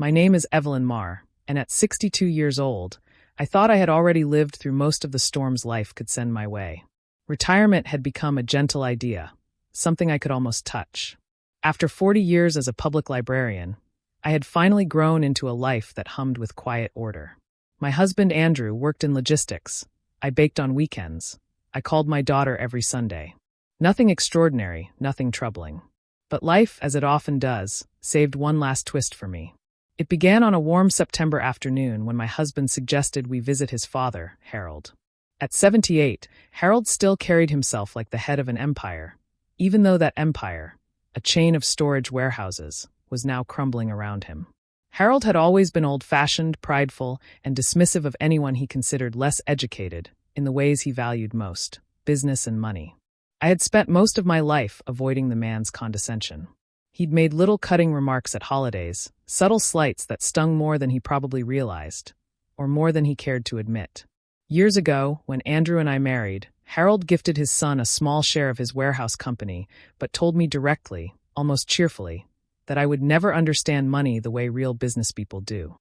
My name is Evelyn Marr, and at 62 years old, I thought I had already lived through most of the storms life could send my way. Retirement had become a gentle idea, something I could almost touch. After 40 years as a public librarian, I had finally grown into a life that hummed with quiet order. My husband Andrew worked in logistics. I baked on weekends. I called my daughter every Sunday. Nothing extraordinary, nothing troubling. But life, as it often does, saved one last twist for me. It began on a warm September afternoon when my husband suggested we visit his father, Harold. At 78, Harold still carried himself like the head of an empire, even though that empire, a chain of storage warehouses, was now crumbling around him. Harold had always been old-fashioned, prideful, and dismissive of anyone he considered less educated in the ways he valued most, business and money. I had spent most of my life avoiding the man's condescension. He'd made little cutting remarks at holidays, subtle slights that stung more than he probably realized, or more than he cared to admit. Years ago, when Andrew and I married, Harold gifted his son a small share of his warehouse company, but told me directly, almost cheerfully, that I would never understand money the way real business people do.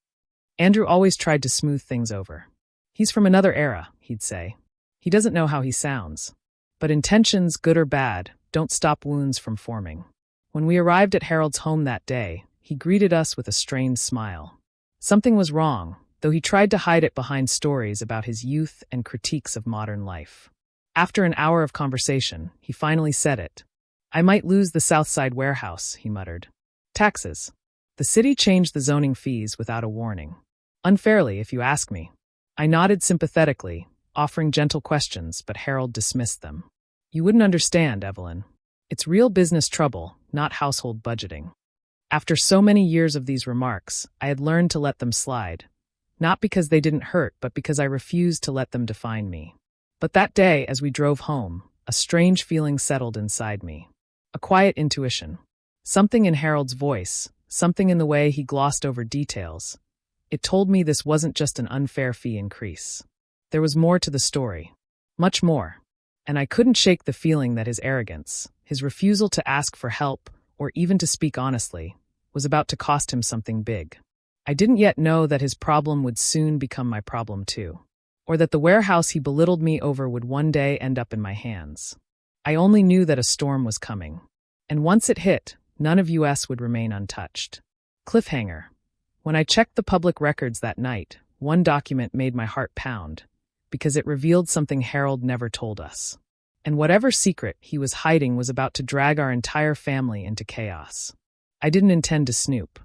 Andrew always tried to smooth things over. He's from another era, he'd say. He doesn't know how he sounds. But intentions, good or bad, don't stop wounds from forming. When we arrived at Harold's home that day, he greeted us with a strained smile. Something was wrong, though he tried to hide it behind stories about his youth and critiques of modern life. After an hour of conversation, he finally said it. "I might lose the Southside warehouse," he muttered. "Taxes. The city changed the zoning fees without a warning. Unfairly, if you ask me." I nodded sympathetically, offering gentle questions, but Harold dismissed them. "You wouldn't understand, Evelyn. It's real business trouble, not household budgeting." After so many years of these remarks, I had learned to let them slide. Not because they didn't hurt, but because I refused to let them define me. But that day, as we drove home, a strange feeling settled inside me. A quiet intuition. Something in Harold's voice, something in the way he glossed over details. It told me this wasn't just an unfair fee increase. There was more to the story. Much more. And I couldn't shake the feeling that his arrogance, his refusal to ask for help, or even to speak honestly, was about to cost him something big. I didn't yet know that his problem would soon become my problem too, or that the warehouse he belittled me over would one day end up in my hands. I only knew that a storm was coming, and once it hit, none of US would remain untouched. Cliffhanger. When I checked the public records that night, one document made my heart pound, because it revealed something Harold never told us. And whatever secret he was hiding was about to drag our entire family into chaos. I didn't intend to snoop.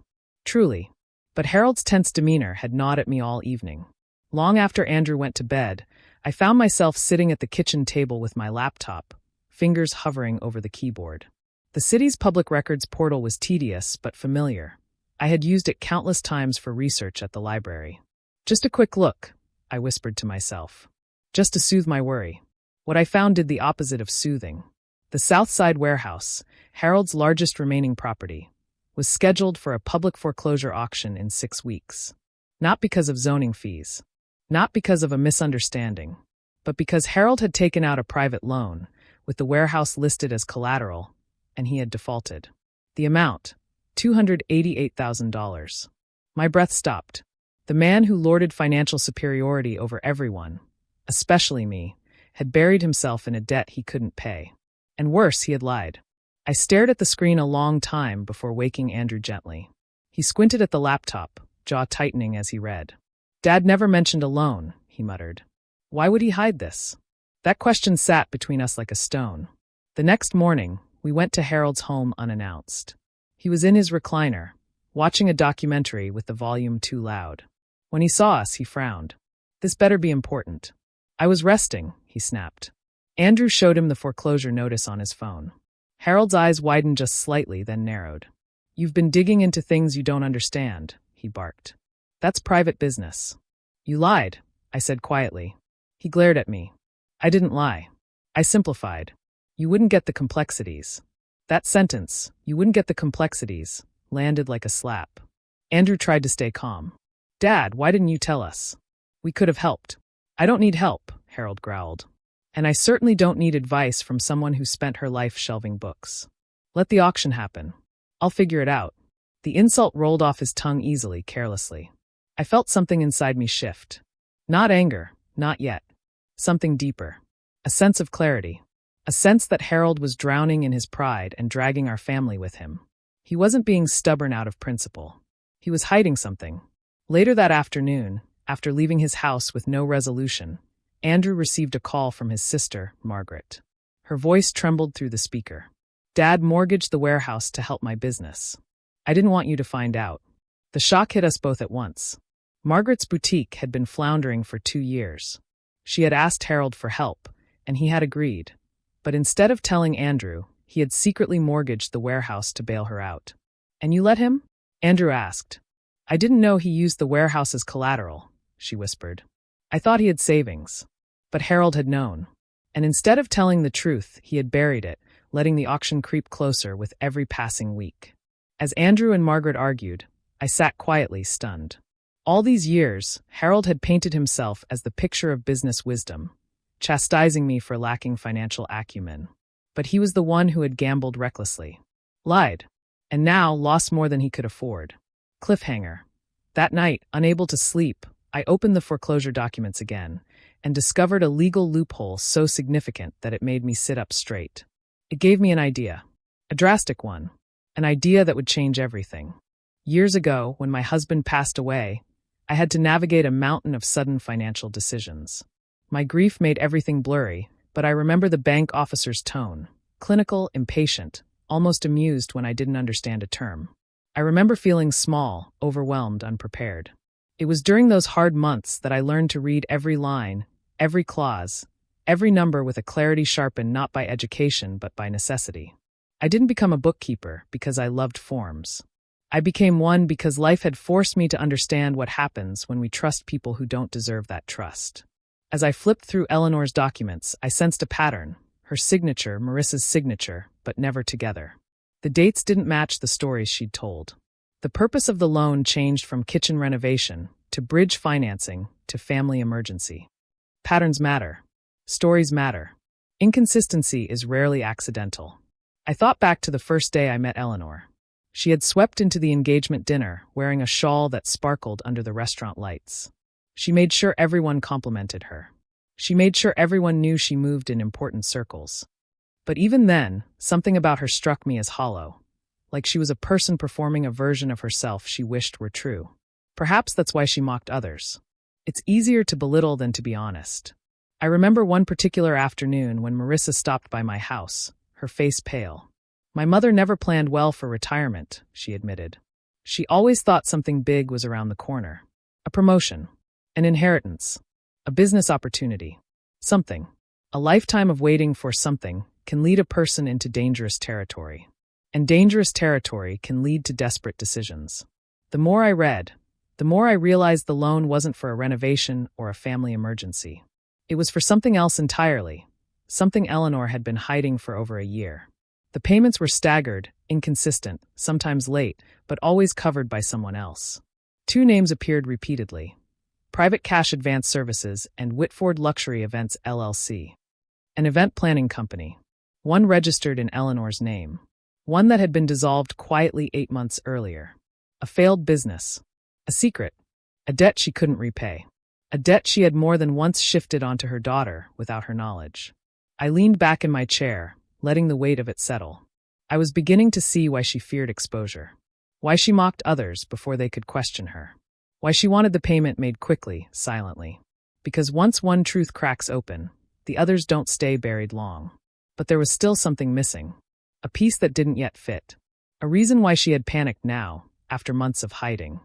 Truly. But Harold's tense demeanor had gnawed at me all evening. Long after Andrew went to bed, I found myself sitting at the kitchen table with my laptop, fingers hovering over the keyboard. The city's public records portal was tedious but familiar. I had used it countless times for research at the library. Just a quick look, I whispered to myself. Just to soothe my worry. What I found did the opposite of soothing. The Southside warehouse, Harold's largest remaining property, was scheduled for a public foreclosure auction in 6 weeks. Not because of zoning fees. Not because of a misunderstanding. But because Harold had taken out a private loan, with the warehouse listed as collateral, and he had defaulted. The amount, $288,000. My breath stopped. The man who lorded financial superiority over everyone, especially me, had buried himself in a debt he couldn't pay. And worse, he had lied. I stared at the screen a long time before waking Andrew gently. He squinted at the laptop, jaw tightening as he read. "Dad never mentioned a loan," he muttered. Why would he hide this? That question sat between us like a stone. The next morning, we went to Harold's home unannounced. He was in his recliner, watching a documentary with the volume too loud. When he saw us, he frowned. "This better be important." "I was resting," he snapped. Andrew showed him the foreclosure notice on his phone. Harold's eyes widened just slightly, then narrowed. "You've been digging into things you don't understand," he barked. "That's private business." "You lied," I said quietly. He glared at me. "I didn't lie. I simplified. You wouldn't get the complexities." That sentence, "you wouldn't get the complexities," landed like a slap. Andrew tried to stay calm. "Dad, why didn't you tell us? We could have helped." "I don't need help," Harold growled. "And I certainly don't need advice from someone who spent her life shelving books. Let the auction happen. I'll figure it out." The insult rolled off his tongue easily, carelessly. I felt something inside me shift. Not anger, not yet. Something deeper. A sense of clarity. A sense that Harold was drowning in his pride and dragging our family with him. He wasn't being stubborn out of principle. He was hiding something. Later that afternoon, after leaving his house with no resolution, Andrew received a call from his sister, Margaret. Her voice trembled through the speaker. "Dad mortgaged the warehouse to help my business. I didn't want you to find out." The shock hit us both at once. Margaret's boutique had been floundering for 2 years. She had asked Harold for help, and he had agreed. But instead of telling Andrew, he had secretly mortgaged the warehouse to bail her out. "And you let him?" Andrew asked. "I didn't know he used the warehouse as collateral," she whispered. "I thought he had savings." But Harold had known. And instead of telling the truth, he had buried it, letting the auction creep closer with every passing week. As Andrew and Margaret argued, I sat quietly, stunned. All these years, Harold had painted himself as the picture of business wisdom, chastising me for lacking financial acumen. But he was the one who had gambled recklessly, lied, and now lost more than he could afford. Cliffhanger. That night, unable to sleep, I opened the foreclosure documents again and discovered a legal loophole so significant that it made me sit up straight. It gave me an idea, a drastic one, an idea that would change everything. Years ago, when my husband passed away, I had to navigate a mountain of sudden financial decisions. My grief made everything blurry, but I remember the bank officer's tone, clinical, impatient, almost amused when I didn't understand a term. I remember feeling small, overwhelmed, unprepared. It was during those hard months that I learned to read every line, every clause, every number with a clarity sharpened not by education but by necessity. I didn't become a bookkeeper because I loved forms. I became one because life had forced me to understand what happens when we trust people who don't deserve that trust. As I flipped through Eleanor's documents, I sensed a pattern, her signature, Marissa's signature, but never together. The dates didn't match the stories she'd told. The purpose of the loan changed from kitchen renovation to bridge financing to family emergency. Patterns matter. Stories matter. Inconsistency is rarely accidental. I thought back to the first day I met Eleanor. She had swept into the engagement dinner, wearing a shawl that sparkled under the restaurant lights. She made sure everyone complimented her. She made sure everyone knew she moved in important circles. But even then, something about her struck me as hollow, like she was a person performing a version of herself she wished were true. Perhaps that's why she mocked others. It's easier to belittle than to be honest. I remember one particular afternoon when Marissa stopped by my house, her face pale. My mother never planned well for retirement, she admitted. She always thought something big was around the corner. A promotion, an inheritance, a business opportunity, something. A lifetime of waiting for something can lead a person into dangerous territory. And dangerous territory can lead to desperate decisions. The more I read, the more I realized the loan wasn't for a renovation or a family emergency. It was for something else entirely, something Eleanor had been hiding for over a year. The payments were staggered, inconsistent, sometimes late, but always covered by someone else. 2 names appeared repeatedly: Private Cash Advance Services and Whitford Luxury Events LLC. An event planning company. One registered in Eleanor's name. One that had been dissolved quietly 8 months earlier. A failed business. A secret. A debt she couldn't repay. A debt she had more than once shifted onto her daughter without her knowledge. I leaned back in my chair, letting the weight of it settle. I was beginning to see why she feared exposure. Why she mocked others before they could question her. Why she wanted the payment made quickly, silently. Because once one truth cracks open, the others don't stay buried long. But there was still something missing. A piece that didn't yet fit. A reason why she had panicked now, after months of hiding.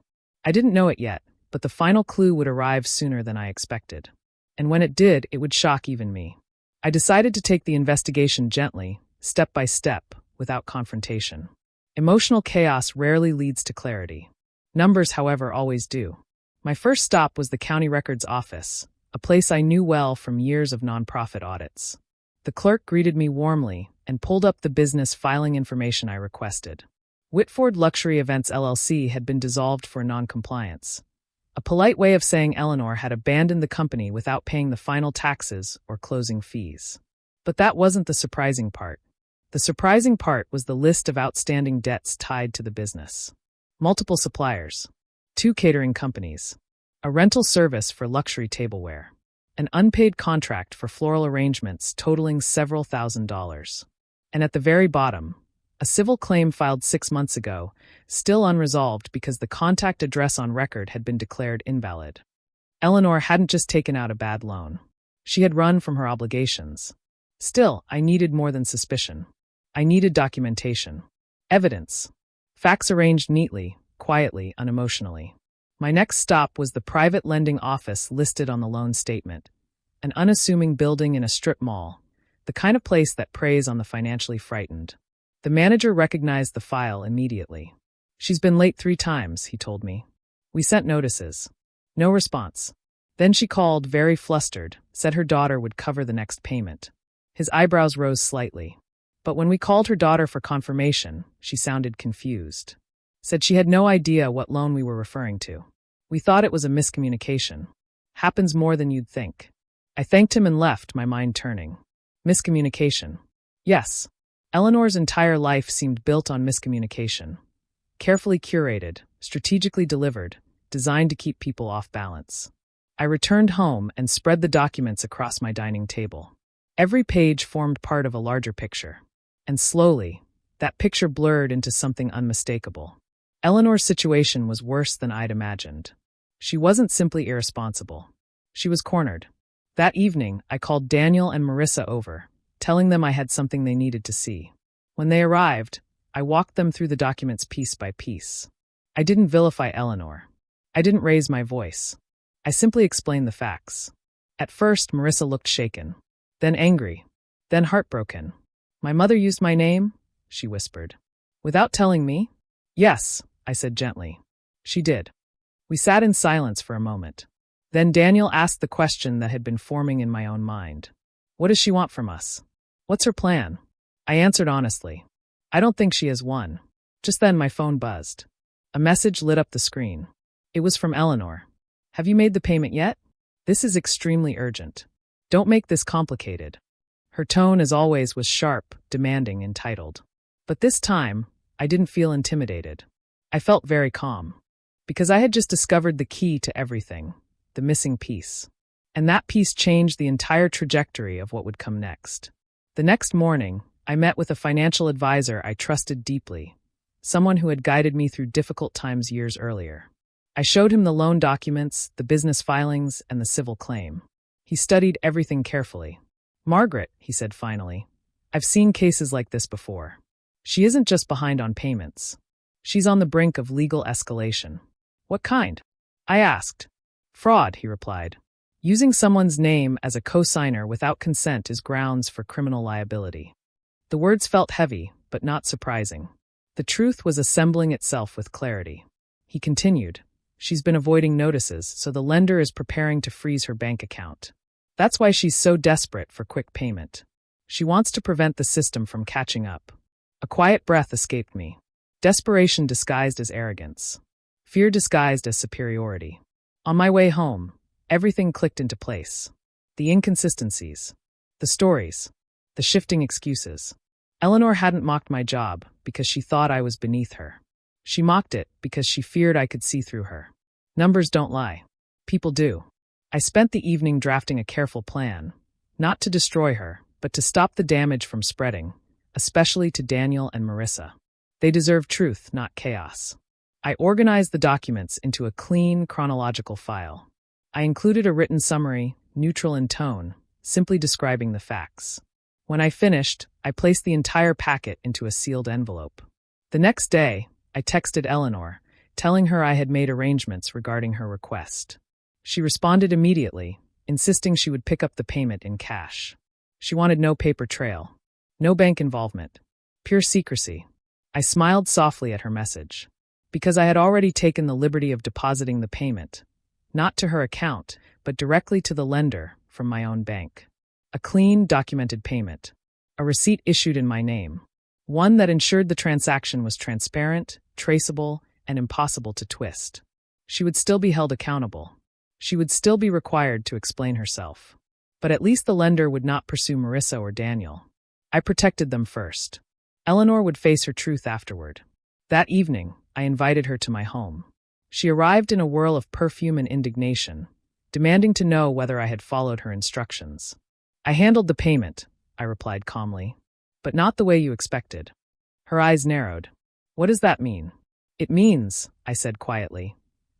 I didn't know it yet, but the final clue would arrive sooner than I expected. And when it did, it would shock even me. I decided to take the investigation gently, step by step, without confrontation. Emotional chaos rarely leads to clarity. Numbers, however, always do. My first stop was the county records office, a place I knew well from years of nonprofit audits. The clerk greeted me warmly and pulled up the business filing information I requested. Whitford Luxury Events LLC had been dissolved for noncompliance. A polite way of saying Eleanor had abandoned the company without paying the final taxes or closing fees. But that wasn't the surprising part. The surprising part was the list of outstanding debts tied to the business. multiple suppliers, 2 catering companies, a rental service for luxury tableware, an unpaid contract for floral arrangements totaling several $1,000s. And at the very bottom, a civil claim filed 6 months ago, still unresolved because the contact address on record had been declared invalid. Eleanor hadn't just taken out a bad loan. She had run from her obligations. Still, I needed more than suspicion. I needed documentation. Evidence. Facts arranged neatly, quietly, unemotionally. My next stop was the private lending office listed on the loan statement, an unassuming building in a strip mall, the kind of place that preys on the financially frightened. The manager recognized the file immediately. "She's been late 3 times, he told me. "We sent notices. No response." Then she called, very flustered, said her daughter would cover the next payment. His eyebrows rose slightly. But when we called her daughter for confirmation, she sounded confused. Said she had no idea what loan we were referring to. "We thought it was a miscommunication. Happens more than you'd think." I thanked him and left, my mind turning. Miscommunication. Yes. Eleanor's entire life seemed built on miscommunication. Carefully curated, strategically delivered, designed to keep people off balance. I returned home and spread the documents across my dining table. Every page formed part of a larger picture. And slowly, that picture blurred into something unmistakable. Eleanor's situation was worse than I'd imagined. She wasn't simply irresponsible. She was cornered. That evening, I called Daniel and Marissa over, telling them I had something they needed to see. When they arrived, I walked them through the documents piece by piece. I didn't vilify Eleanor. I didn't raise my voice. I simply explained the facts. At first, Marissa looked shaken, then angry, then heartbroken. "My mother used my name?" she whispered. "Without telling me?" "Yes," I said gently. "She did." We sat in silence for a moment. Then Daniel asked the question that had been forming in my own mind. "What does she want from us? What's her plan?" I answered honestly. "I don't think she has one." Just then my phone buzzed. A message lit up the screen. It was from Eleanor. "Have you made the payment yet? This is extremely urgent. Don't make this complicated." Her tone, as always, was sharp, demanding, entitled. But this time, I didn't feel intimidated. I felt very calm. Because I had just discovered the key to everything, the missing piece. And that piece changed the entire trajectory of what would come next. The next morning, I met with a financial advisor I trusted deeply, someone who had guided me through difficult times years earlier. I showed him the loan documents, the business filings, and the civil claim. He studied everything carefully. "Margaret," he said finally, "I've seen cases like this before. She isn't just behind on payments. She's on the brink of legal escalation." "What kind?" I asked. "Fraud," he replied. "Using someone's name as a co-signer without consent is grounds for criminal liability." The words felt heavy, but not surprising. The truth was assembling itself with clarity. He continued, "She's been avoiding notices, so the lender is preparing to freeze her bank account. That's why she's so desperate for quick payment. She wants to prevent the system from catching up." A quiet breath escaped me. Desperation disguised as arrogance. Fear disguised as superiority. On my way home, everything clicked into place. The inconsistencies. The stories. The shifting excuses. Eleanor hadn't mocked my job because she thought I was beneath her. She mocked it because she feared I could see through her. Numbers don't lie. People do. I spent the evening drafting a careful plan, not to destroy her, but to stop the damage from spreading, especially to Daniel and Marissa. They deserve truth, not chaos. I organized the documents into a clean, chronological file. I included a written summary, neutral in tone, simply describing the facts. When I finished, I placed the entire packet into a sealed envelope. The next day, I texted Eleanor, telling her I had made arrangements regarding her request. She responded immediately, insisting she would pick up the payment in cash. She wanted no paper trail, no bank involvement, pure secrecy. I smiled softly at her message. Because I had already taken the liberty of depositing the payment, not to her account, but directly to the lender from my own bank. A clean, documented payment. A receipt issued in my name. One that ensured the transaction was transparent, traceable, and impossible to twist. She would still be held accountable. She would still be required to explain herself. But at least the lender would not pursue Marissa or Daniel. I protected them first. Eleanor would face her truth afterward. That evening, I invited her to my home. She arrived in a whirl of perfume and indignation, demanding to know whether I had followed her instructions. I handled the payment, I replied calmly. But not the way you expected. Her eyes narrowed. What does that mean? It means, I said quietly,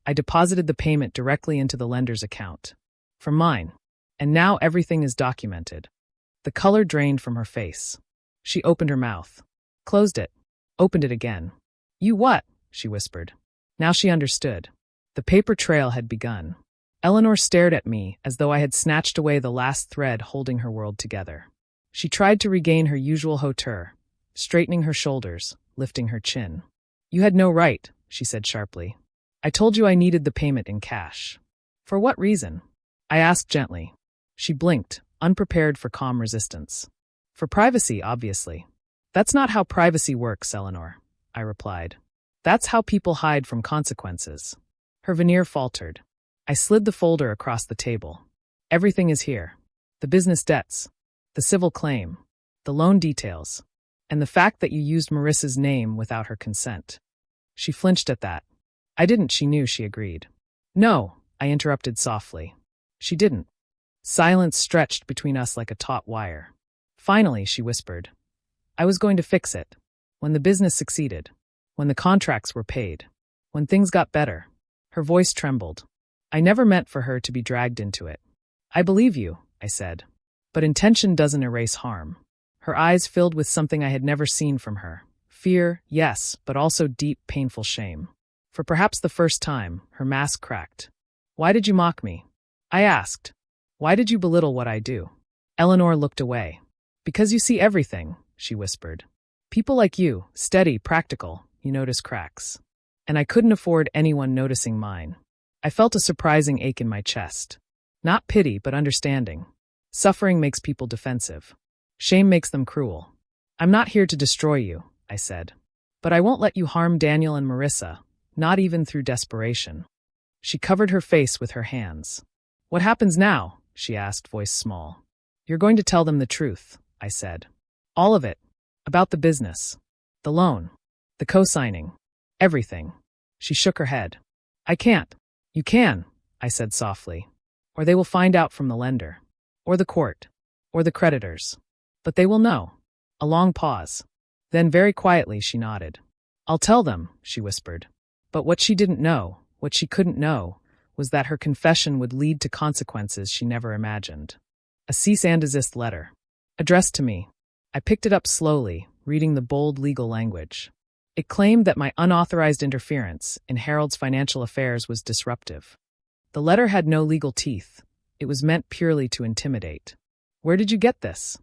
I deposited the payment directly into the lender's account. From mine. And now everything is documented. The color drained from her face. She opened her mouth. Closed it. Opened it again. You what? She whispered. Now she understood. The paper trail had begun. Eleanor stared at me as though I had snatched away the last thread holding her world together. She tried to regain her usual hauteur, straightening her shoulders, lifting her chin. You had no right, she said sharply. I told you I needed the payment in cash. For what reason? I asked gently. She blinked, unprepared for calm resistance. For privacy, obviously. That's not how privacy works, Eleanor, I replied. That's how people hide from consequences. Her veneer faltered. I slid the folder across the table. Everything is here. The business debts, the civil claim, the loan details, and the fact that you used Marissa's name without her consent. She flinched at that. I didn't, she knew, she agreed. No, I interrupted softly. She didn't. Silence stretched between us like a taut wire. Finally, she whispered. I was going to fix it. When the business succeeded. When the contracts were paid. When things got better. Her voice trembled. I never meant for her to be dragged into it. I believe you, I said. But intention doesn't erase harm. Her eyes filled with something I had never seen from her. Fear, yes, but also deep, painful shame. For perhaps the first time, her mask cracked. Why did you mock me? I asked. Why did you belittle what I do? Eleanor looked away. Because you see everything, she whispered. People like you, steady, practical, you notice cracks. And I couldn't afford anyone noticing mine. I felt a surprising ache in my chest. Not pity, but understanding. Suffering makes people defensive. Shame makes them cruel. I'm not here to destroy you, I said. But I won't let you harm Daniel and Marissa, not even through desperation. She covered her face with her hands. What happens now? She asked, voice small. You're going to tell them the truth, I said. All of it. About the business. The loan. The co-signing. Everything. She shook her head. I can't. You can, I said softly. Or they will find out from the lender. Or the court. Or the creditors. But they will know. A long pause. Then very quietly she nodded. I'll tell them, she whispered. But what she didn't know, what she couldn't know, was that her confession would lead to consequences she never imagined. A cease and desist letter. Addressed to me. I picked it up slowly, reading the bold legal language. It claimed that my unauthorized interference in Harold's financial affairs was disruptive. The letter had no legal teeth. It was meant purely to intimidate. Where did you get this?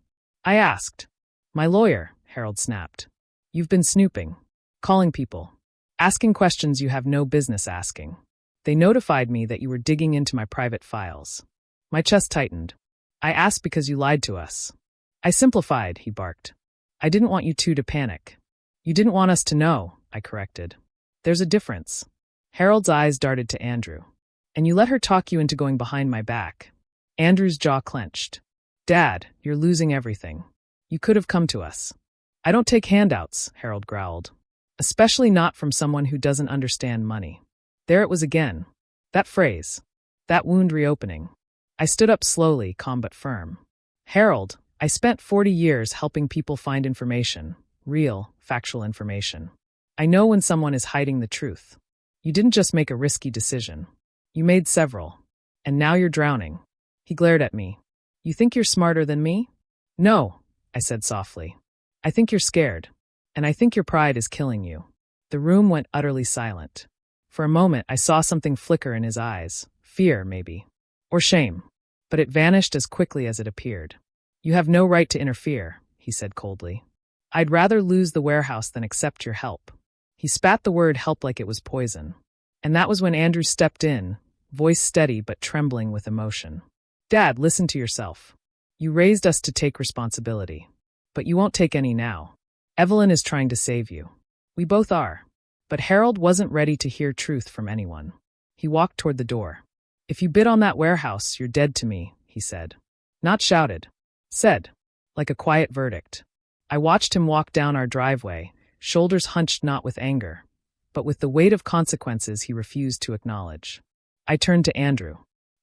I asked. My lawyer, Harold snapped. You've been snooping. Calling people. Asking questions you have no business asking. They notified me that you were digging into my private files. My chest tightened. I asked because you lied to us. I simplified, he barked. I didn't want you two to panic. You didn't want us to know, I corrected. There's a difference. Harold's eyes darted to Andrew. And you let her talk you into going behind my back. Andrew's jaw clenched. Dad, you're losing everything. You could have come to us. I don't take handouts, Harold growled. Especially not from someone who doesn't understand money. There it was again. That phrase. That wound reopening. I stood up slowly, calm but firm. Harold, I spent 40 years helping people find information. Real, factual information. I know when someone is hiding the truth. You didn't just make a risky decision. You made several. And now you're drowning. He glared at me. You think you're smarter than me? No, I said softly. I think you're scared. And I think your pride is killing you. The room went utterly silent. For a moment, I saw something flicker in his eyes. Fear, maybe. Or shame. But it vanished as quickly as it appeared. You have no right to interfere, he said coldly. I'd rather lose the warehouse than accept your help. He spat the word help like it was poison. And that was when Andrew stepped in, voice steady but trembling with emotion. Dad, listen to yourself. You raised us to take responsibility. But you won't take any now. Evelyn is trying to save you. We both are. But Harold wasn't ready to hear truth from anyone. He walked toward the door. If you bid on that warehouse, you're dead to me, he said. Not shouted. Said. Like a quiet verdict. I watched him walk down our driveway, shoulders hunched not with anger, but with the weight of consequences he refused to acknowledge. I turned to Andrew.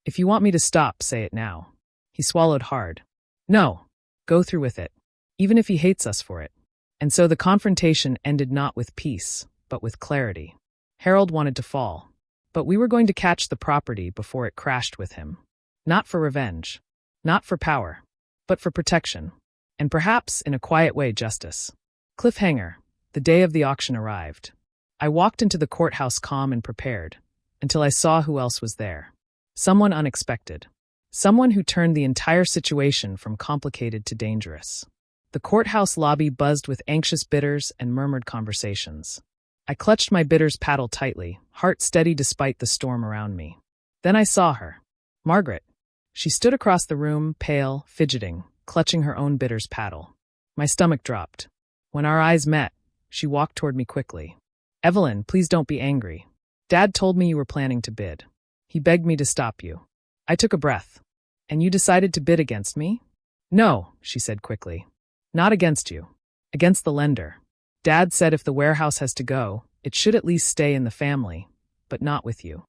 If you want me to stop, say it now. He swallowed hard. No. Go through with it. Even if he hates us for it. And so the confrontation ended not with peace, but with clarity. Harold wanted to fall, but we were going to catch the property before it crashed with him. Not for revenge. Not for power. But for protection. And perhaps, in a quiet way, justice. Cliffhanger. The day of the auction arrived. I walked into the courthouse calm and prepared, until I saw who else was there. Someone unexpected. Someone who turned the entire situation from complicated to dangerous. The courthouse lobby buzzed with anxious bidders and murmured conversations. I clutched my bidder's paddle tightly, heart steady despite the storm around me. Then I saw her. Margaret. She stood across the room, pale, fidgeting, clutching her own bidder's paddle. My stomach dropped. When our eyes met, she walked toward me quickly. Evelyn, please don't be angry. Dad told me you were planning to bid. He begged me to stop you. I took a breath. And you decided to bid against me? No, she said quickly. Not against you. Against the lender. Dad said if the warehouse has to go, it should at least stay in the family, but not with you.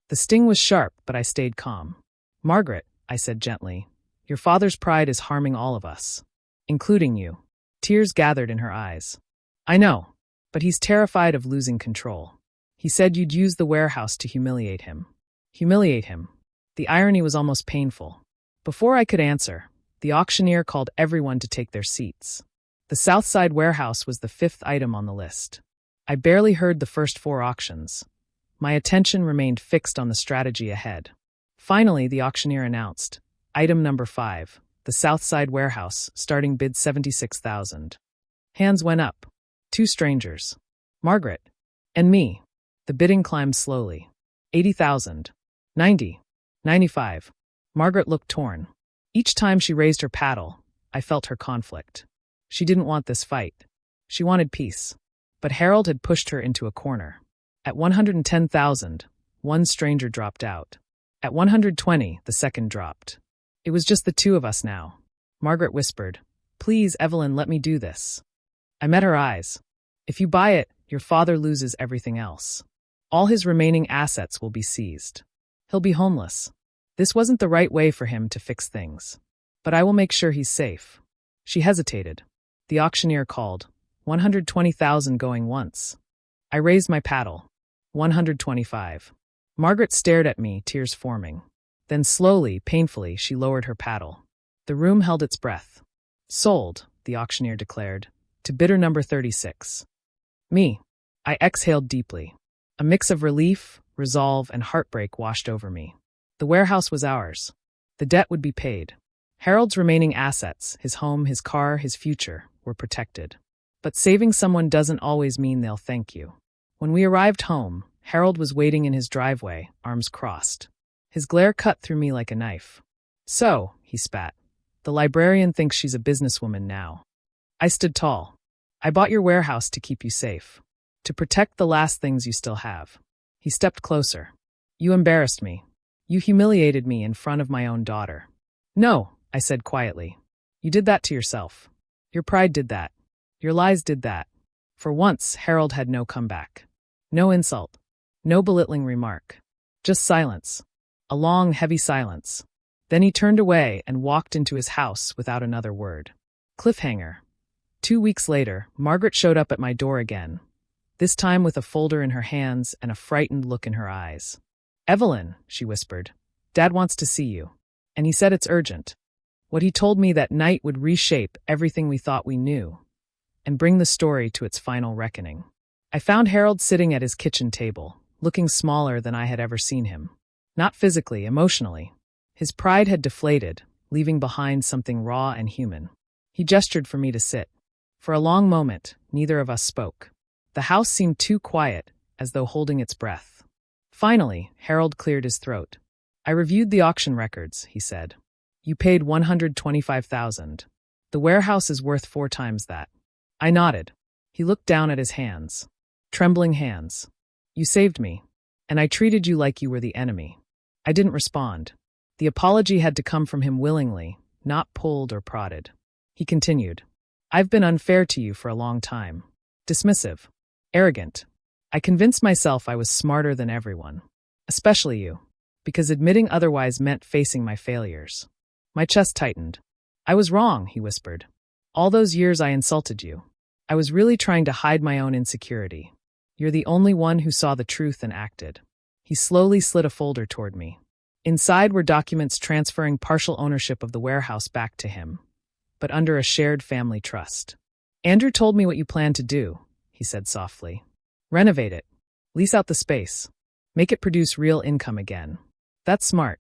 The sting was sharp, but I stayed calm. Margaret, I said gently, your father's pride is harming all of us, including you. Tears gathered in her eyes. I know, but he's terrified of losing control. He said you'd use the warehouse to humiliate him. Humiliate him. The irony was almost painful. Before I could answer, the auctioneer called everyone to take their seats. The Southside warehouse was the 5th item on the list. I barely heard the first 4 auctions. My attention remained fixed on the strategy ahead. Finally, the auctioneer announced, item number 5, the Southside warehouse, starting bid $76,000. Hands went up. 2 strangers. Margaret. And me. The bidding climbed slowly. 80,000. 90. 95. Margaret looked torn. Each time she raised her paddle, I felt her conflict. She didn't want this fight. She wanted peace. But Harold had pushed her into a corner. At 110,000, one stranger dropped out. At 120, the second dropped. It was just the 2 of us now. Margaret whispered, Please, Evelyn, let me do this. I met her eyes. If you buy it, your father loses everything else. All his remaining assets will be seized. He'll be homeless. This wasn't the right way for him to fix things. But I will make sure he's safe. She hesitated. The auctioneer called, 120,000 going once. I raised my paddle. 125. Margaret stared at me, tears forming. Then slowly, painfully, she lowered her paddle. The room held its breath. Sold, the auctioneer declared, to bidder number 36. Me. I exhaled deeply. A mix of relief, resolve, and heartbreak washed over me. The warehouse was ours. The debt would be paid. Harold's remaining assets, his home, his car, his future, were protected. But saving someone doesn't always mean they'll thank you. When we arrived home, Harold was waiting in his driveway, arms crossed. His glare cut through me like a knife. So, he spat, the librarian thinks she's a businesswoman now. I stood tall. I bought your warehouse to keep you safe. To protect the last things you still have. He stepped closer. You embarrassed me. You humiliated me in front of my own daughter. No, I said quietly. You did that to yourself. Your pride did that. Your lies did that. For once, Harold had no comeback. No insult. No belittling remark. Just silence. A long, heavy silence. Then he turned away and walked into his house without another word. Cliffhanger. 2 weeks later, Margaret showed up at my door again, this time with a folder in her hands and a frightened look in her eyes. Evelyn, she whispered, Dad wants to see you. And he said it's urgent. What he told me that night would reshape everything we thought we knew and bring the story to its final reckoning. I found Harold sitting at his kitchen table, looking smaller than I had ever seen him. Not physically, emotionally. His pride had deflated, leaving behind something raw and human. He gestured for me to sit. For a long moment, neither of us spoke. The house seemed too quiet, as though holding its breath. Finally, Harold cleared his throat. I reviewed the auction records, he said. You paid $125,000. The warehouse is worth 4 times that. I nodded. He looked down at his hands. Trembling hands. You saved me, and I treated you like you were the enemy. I didn't respond. The apology had to come from him willingly, not pulled or prodded. He continued. I've been unfair to you for a long time. Dismissive. Arrogant. I convinced myself I was smarter than everyone, especially you, because admitting otherwise meant facing my failures. My chest tightened. I was wrong, he whispered. All those years I insulted you. I was really trying to hide my own insecurity. You're the only one who saw the truth and acted. He slowly slid a folder toward me. Inside were documents transferring partial ownership of the warehouse back to him, but under a shared family trust. Andrew told me what you plan to do, he said softly. Renovate it. Lease out the space. Make it produce real income again. That's smart.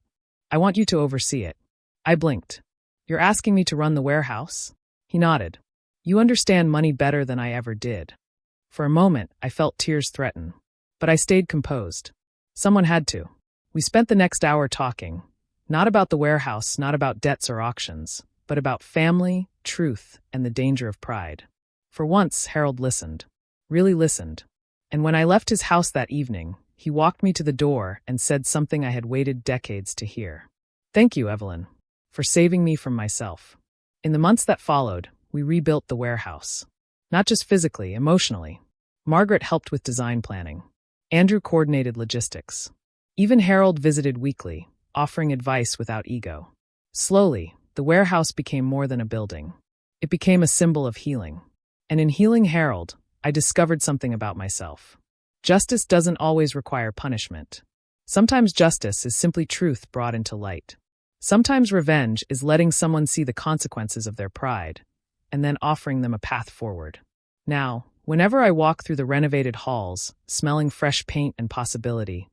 I want you to oversee it. I blinked. You're asking me to run the warehouse? He nodded. You understand money better than I ever did. For a moment, I felt tears threaten, but I stayed composed. Someone had to. We spent the next hour talking, not about the warehouse, not about debts or auctions, but about family, truth, and the danger of pride. For once, Harold listened. Really listened. And when I left his house that evening, he walked me to the door and said something I had waited decades to hear. Thank you, Evelyn, for saving me from myself. In the months that followed, we rebuilt the warehouse. Not just physically, emotionally. Margaret helped with design planning. Andrew coordinated logistics. Even Harold visited weekly, offering advice without ego. Slowly, the warehouse became more than a building. It became a symbol of healing. And in healing Harold, I discovered something about myself. Justice doesn't always require punishment. Sometimes justice is simply truth brought into light. Sometimes revenge is letting someone see the consequences of their pride, and then offering them a path forward. Now, whenever I walk through the renovated halls, smelling fresh paint and possibility,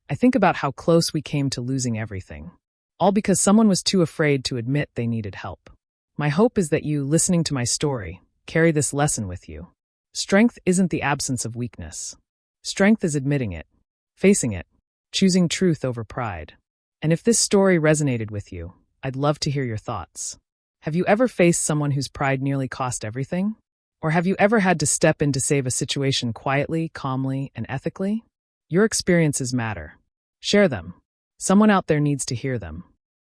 I think about how close we came to losing everything. All because someone was too afraid to admit they needed help. My hope is that you, listening to my story, carry this lesson with you. Strength isn't the absence of weakness. Strength is admitting it, facing it, choosing truth over pride. And if this story resonated with you, I'd love to hear your thoughts. Have you ever faced someone whose pride nearly cost everything? Or have you ever had to step in to save a situation quietly, calmly, and ethically? Your experiences matter. Share them. Someone out there needs to hear them.